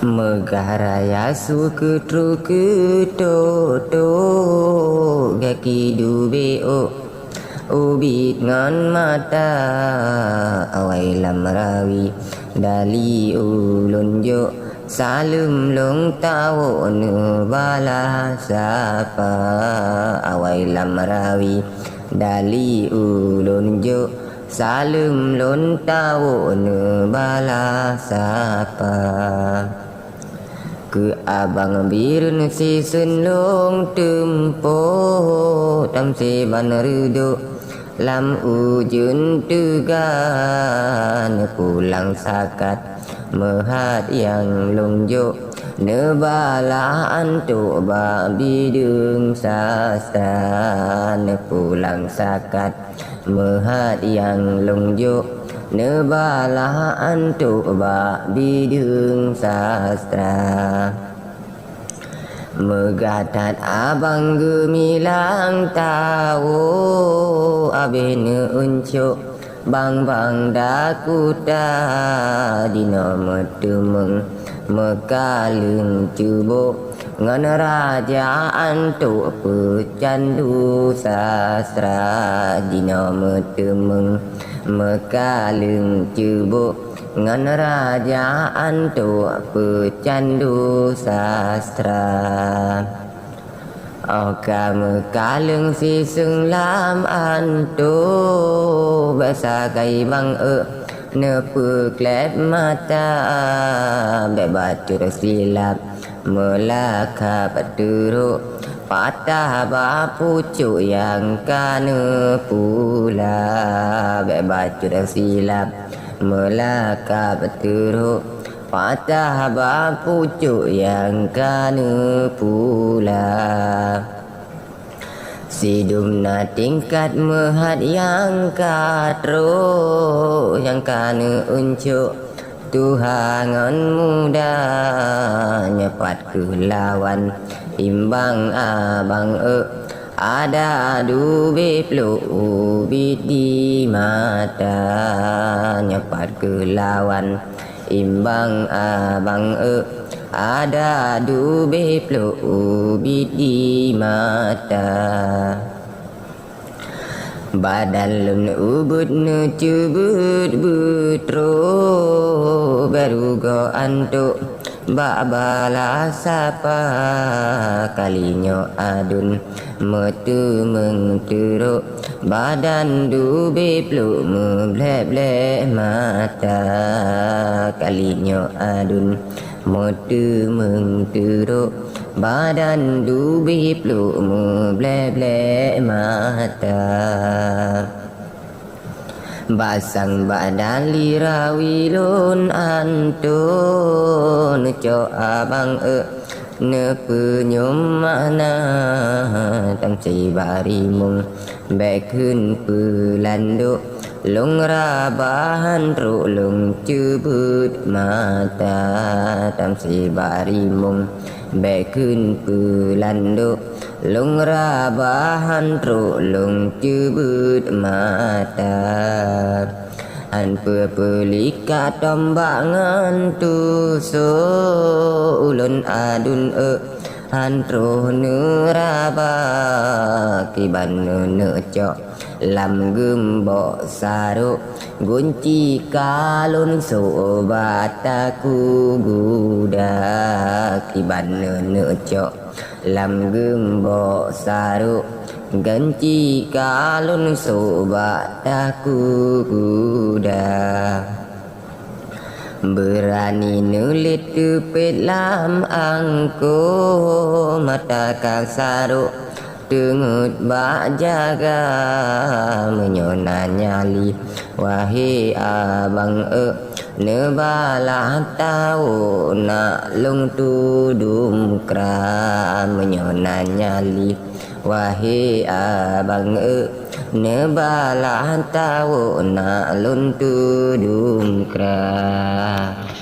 Megah raya suku truku to gaki dube ubit ngan mata awai lam rawi dali ulun jo salum long tawo nu bala sapa awai lam rawi dali ulun jo salum lon tawo nu bala sapa ke abang birun si sun long tempo tam si ban rudo lam ujun tugan pulang sakat mehat yang longjo ne bala antu babi dung sastra ne pulang sakat mehat yang longjo ne bala antu babi dung sastra megatat abang gemilang tahu abene uncu bang dakuta dino metumeng mekalung cubo ngan raja antu pecandu sastra dino metumeng mekalung cubo ngan raja antu pecandu sastra oka mekalung si sung lam antu basa kai bang ne peklep mata bebacur silap melaka paturu patah bapucuk yang kanu pula bebacur silap melaka paturu patah bapucuk yang kanu pula sidum na tingkat mehat yang katro yang kanu uncu Tuhangan muda nyepat ke lawan imbang abang ada dube plu ubit di mata nyepat ke lawan imbang abang ada dube plu ubit di mata badan lum ubud nu cubut butro baru go antuk bala sapa kalinyo adun metu mengturu badan dube plu meblek mata kalinyo adun metu mengturu badan dube plu meblek mata basang badan lirawi lon antun co abang ne penyum mana tam si bari mung bekun pelando long rabahan ru long cubut mata tam si bari mung bekun pelando long rabahan ru long cubut mata an pelika tombangan tu so ulun adun han ru neraba kiban ne cok lam gembo saru gunci kalun so bataku guda kiban ne cok lam gembo saru ganci kalun sobat aku kuda berani nulit tupit lam angko mata kang saru dengut bak jaga menyona nyali wahai abang nebala tahu nak long tudum kram menyona nyali wahai abang nebala tahu nak long tudum kram